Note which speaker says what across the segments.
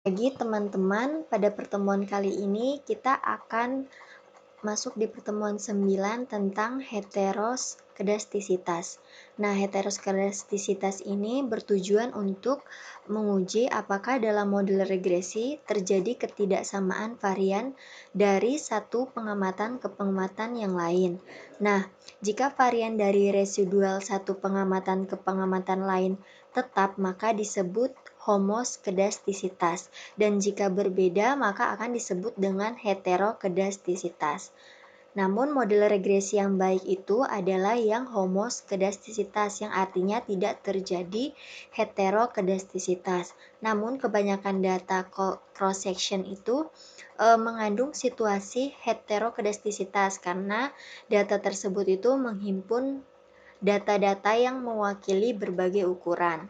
Speaker 1: Pagi teman-teman, pada pertemuan kali ini kita akan masuk di pertemuan 9 tentang heteroskedastisitas. Nah, heteroskedastisitas ini bertujuan untuk menguji apakah dalam model regresi terjadi ketidaksamaan varian dari satu pengamatan ke pengamatan yang lain. Nah, jika varian dari residual satu pengamatan ke pengamatan lain tetap, maka disebut homoskedastisitas, dan jika berbeda maka akan disebut dengan heterokedastisitas. Namun model regresi yang baik itu adalah yang homoskedastisitas, yang artinya tidak terjadi heterokedastisitas. Namun kebanyakan data cross section itu mengandung situasi heterokedastisitas karena data tersebut itu menghimpun data-data yang mewakili berbagai ukuran.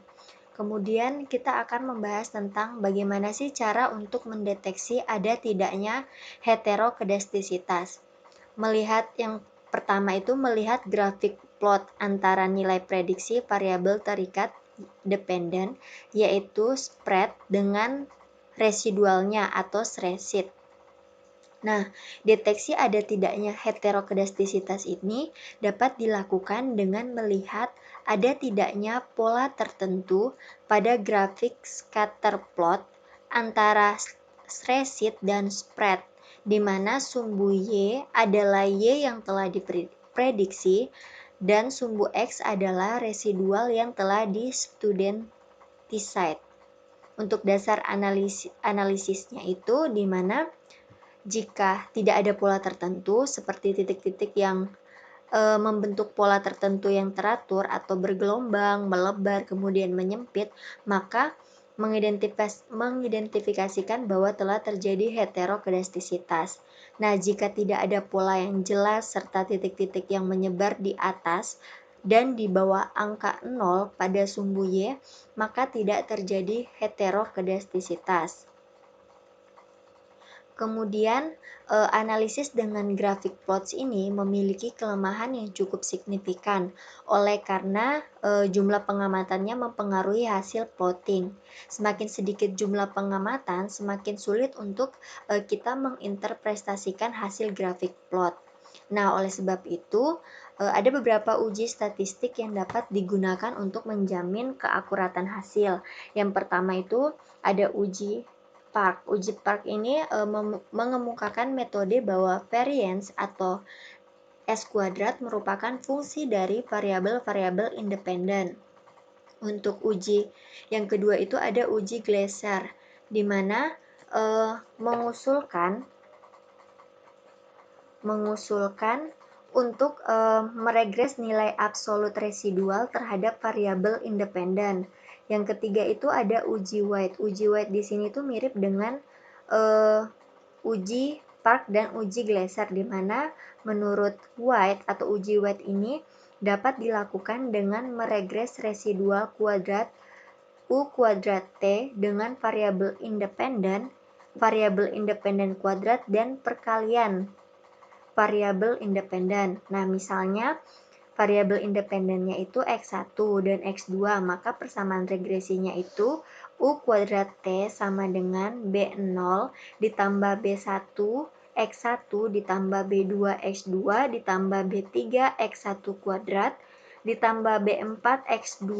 Speaker 1: Kemudian kita akan membahas tentang bagaimana sih cara untuk mendeteksi ada tidaknya heterokedastisitas. Melihat yang pertama itu melihat grafik plot antara nilai prediksi variabel terikat dependen, yaitu spread dengan residualnya atau threshold. Nah, deteksi ada tidaknya heterokedastisitas ini dapat dilakukan dengan melihat ada tidaknya pola tertentu pada grafik scatter plot antara threshold dan spread, di mana sumbu Y adalah Y yang telah diprediksi dan sumbu X adalah residual yang telah di-studentized. Untuk dasar analisisnya itu di mana jika tidak ada pola tertentu seperti titik-titik yang membentuk pola tertentu yang teratur atau bergelombang, melebar, kemudian menyempit, maka mengidentifikasikan bahwa telah terjadi heterokedastisitas. Nah, jika tidak ada pola yang jelas serta titik-titik yang menyebar di atas dan di bawah angka 0 pada sumbu Y, maka tidak terjadi heterokedastisitas. Kemudian, analisis dengan grafik plots ini memiliki kelemahan yang cukup signifikan oleh karena jumlah pengamatannya mempengaruhi hasil plotting. Semakin sedikit jumlah pengamatan, semakin sulit untuk kita menginterpretasikan hasil grafik plot. Nah, oleh sebab itu, ada beberapa uji statistik yang dapat digunakan untuk menjamin keakuratan hasil. Yang pertama itu ada uji Park. Uji Park ini mengemukakan metode bahwa variance atau S kuadrat merupakan fungsi dari variabel-variabel independen. Untuk uji yang kedua itu ada uji Glaser, di mana mengusulkan untuk meregres nilai absolut residual terhadap variabel independen. Yang ketiga itu ada uji White. Uji White di sini tuh mirip dengan uji Park dan uji Glaser, di mana menurut White atau uji White ini dapat dilakukan dengan meregres residual kuadrat U kuadrat T dengan variabel independen kuadrat dan perkalian variabel independen. Nah, misalnya variabel independennya itu X1 dan X2, maka persamaan regresinya itu U kuadrat T sama dengan B0 ditambah B1 X1 ditambah B2 X2 ditambah B3 X1 kuadrat ditambah B4 X2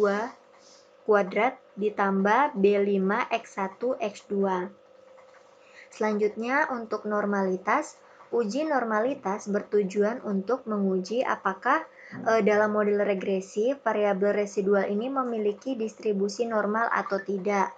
Speaker 1: kuadrat ditambah B5 X1 X2. Selanjutnya untuk normalitas, uji normalitas bertujuan untuk menguji apakah dalam model regresi variabel residual ini memiliki distribusi normal atau tidak.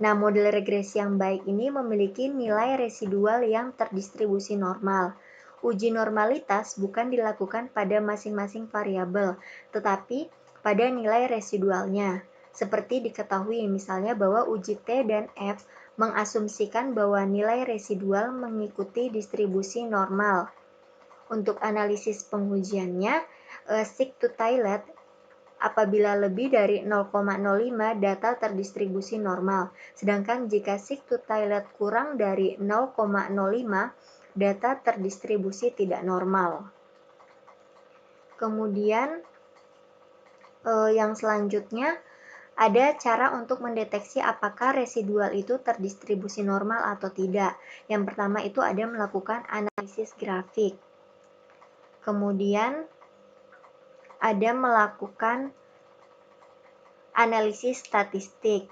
Speaker 1: Nah, model regresi yang baik ini memiliki nilai residual yang terdistribusi normal. Uji normalitas bukan dilakukan pada masing-masing variabel, tetapi pada nilai residualnya. Seperti diketahui misalnya bahwa uji T dan F mengasumsikan bahwa nilai residual mengikuti distribusi normal. Untuk analisis pengujiannya, seek to tilde apabila lebih dari 0,05 data terdistribusi normal, sedangkan jika seek to tilde kurang dari 0,05 data terdistribusi tidak normal. Kemudian yang selanjutnya ada cara untuk mendeteksi apakah residual itu terdistribusi normal atau tidak. Yang pertama itu ada melakukan analisis grafik. Kemudian ada melakukan analisis statistik.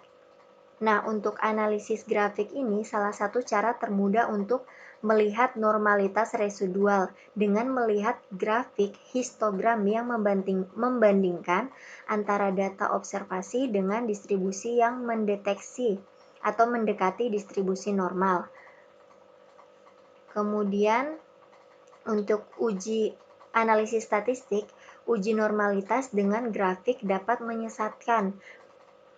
Speaker 1: Nah, untuk analisis grafik ini salah satu cara termudah untuk melihat normalitas residual dengan melihat grafik histogram yang membandingkan antara data observasi dengan distribusi yang mendeteksi atau mendekati distribusi normal. Kemudian untuk uji analisis statistik, uji normalitas dengan grafik dapat menyesatkan.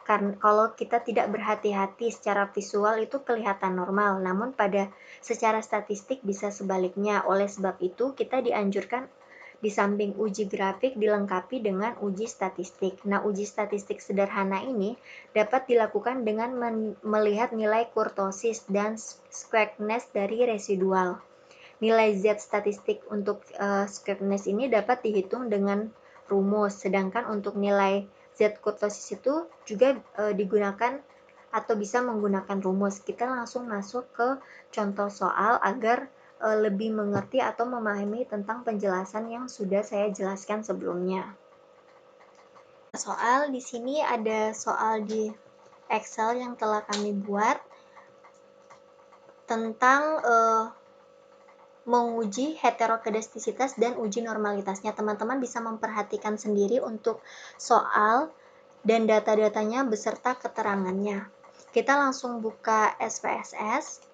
Speaker 1: Karena kalau kita tidak berhati-hati secara visual itu kelihatan normal, namun pada secara statistik bisa sebaliknya. Oleh sebab itu, kita dianjurkan di samping uji grafik dilengkapi dengan uji statistik. Nah, uji statistik sederhana ini dapat dilakukan dengan melihat nilai kurtosis dan squareness dari residual. Nilai Z statistik untuk squareness ini dapat dihitung dengan rumus, sedangkan untuk nilai Z kurtosis itu juga digunakan atau bisa menggunakan rumus. Kita langsung masuk ke contoh soal agar lebih mengerti atau memahami tentang penjelasan yang sudah saya jelaskan sebelumnya. Soal di sini ada soal di Excel yang telah kami buat tentang menguji heterokedastisitas dan uji normalitasnya. Teman-teman bisa memperhatikan sendiri untuk soal dan data-datanya beserta keterangannya. Kita langsung buka SPSS.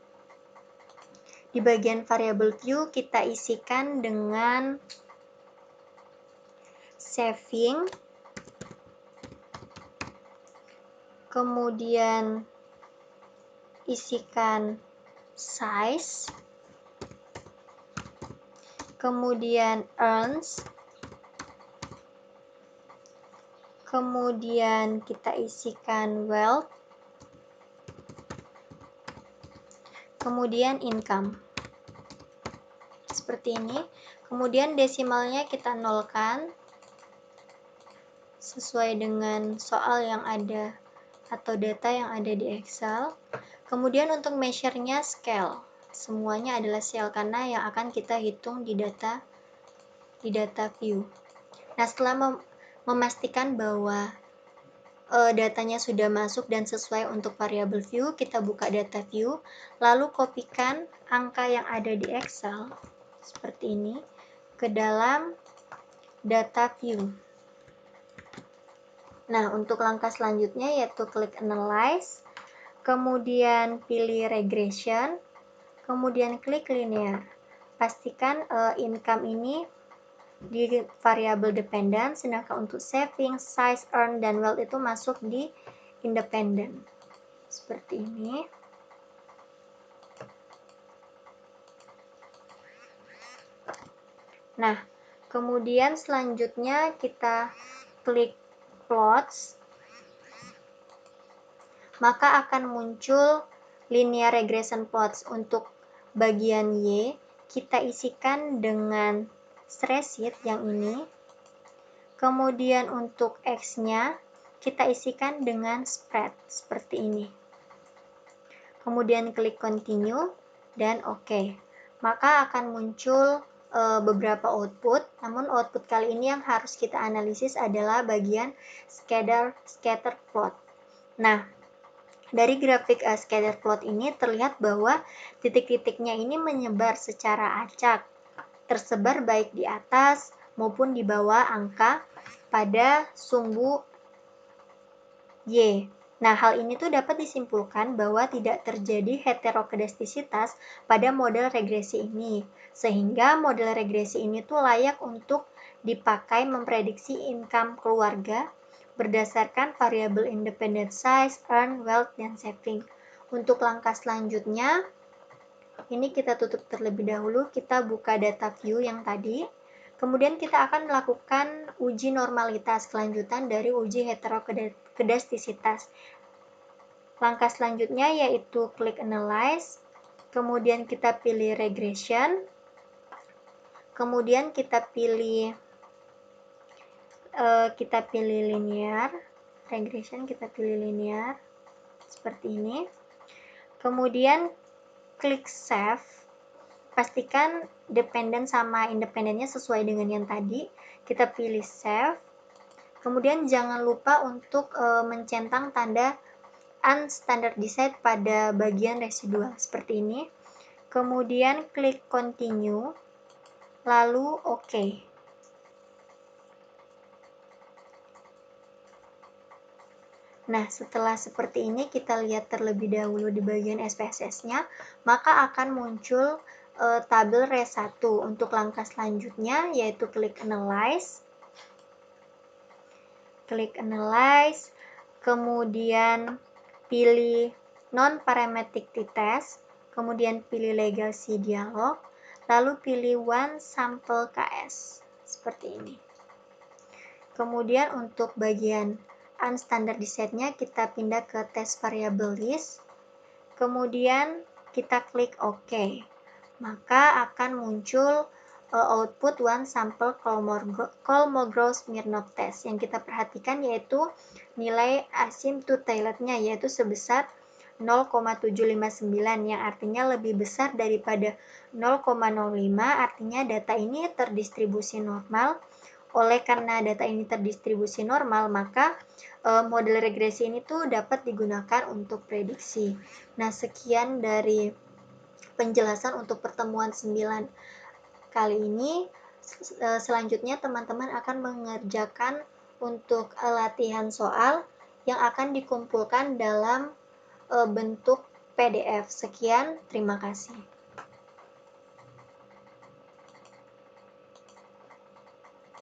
Speaker 1: Di bagian variable view kita isikan dengan saving, kemudian isikan size, kemudian earns, kemudian kita isikan wealth, kemudian income. Seperti ini. Kemudian desimalnya kita nolkan sesuai dengan soal yang ada atau data yang ada di Excel. Kemudian untuk measure-nya scale. Semuanya adalah scale karena yang akan kita hitung di data view. Nah, setelah memastikan bahwa datanya sudah masuk dan sesuai untuk variable view, kita buka data view, lalu kopikan angka yang ada di Excel seperti ini ke dalam data view. Nah, untuk langkah selanjutnya yaitu klik analyze, kemudian pilih regression, kemudian klik linear. Pastikan income ini di variable dependent, sedangkan untuk saving, size, earn, dan wealth itu masuk di independent. Seperti ini. Nah, kemudian selanjutnya kita klik plots, maka akan muncul linear regression plots. Untuk bagian Y, kita isikan dengan spreadsheet yang ini. Kemudian untuk X-nya, kita isikan dengan spread, seperti ini. Kemudian klik continue, dan OK. Maka akan muncul beberapa output, namun output kali ini yang harus kita analisis adalah bagian scatter plot. Nah, dari grafik scatter plot ini terlihat bahwa titik-titiknya ini menyebar secara acak, tersebar baik di atas maupun di bawah angka pada sumbu Y. Nah, hal ini tuh dapat disimpulkan bahwa tidak terjadi heterokedastisitas pada model regresi ini, sehingga model regresi ini tuh layak untuk dipakai memprediksi income keluarga berdasarkan variabel independent size, earn, wealth, dan saving. Untuk langkah selanjutnya, ini kita tutup terlebih dahulu, kita buka data view yang tadi. Kemudian kita akan melakukan uji normalitas, kelanjutan dari uji heterokedastisitas. Langkah selanjutnya yaitu klik analyze, kemudian kita pilih regression, kemudian kita pilih linear, regression, kita pilih linear seperti ini. Kemudian klik save, pastikan dependen sama independennya sesuai dengan yang tadi. Kita pilih save. Kemudian jangan lupa untuk mencentang tanda unstandardized pada bagian residual seperti ini. Kemudian klik continue, lalu OK. Nah, setelah seperti ini kita lihat terlebih dahulu di bagian SPSS-nya, maka akan muncul tabel RES 1. Untuk langkah selanjutnya yaitu klik Analyze. Klik Analyze, kemudian pilih Non-Parametric T-Test, kemudian pilih Legacy Dialog, lalu pilih One Sample KS, seperti ini. Kemudian untuk bagian unstandardized-nya kita pindah ke test variable list, kemudian kita klik OK. Maka akan muncul output one sample Kolmogorov-Smirnov test. Yang kita perhatikan yaitu nilai asymptote-nya yaitu sebesar 0,759 yang artinya lebih besar daripada 0,05, artinya data ini terdistribusi normal. Oleh karena data ini terdistribusi normal, maka model regresi ini tuh dapat digunakan untuk prediksi. Nah, sekian dari penjelasan untuk pertemuan 9 kali ini. Selanjutnya teman-teman akan mengerjakan untuk latihan soal yang akan dikumpulkan dalam bentuk PDF. Sekian, terima kasih.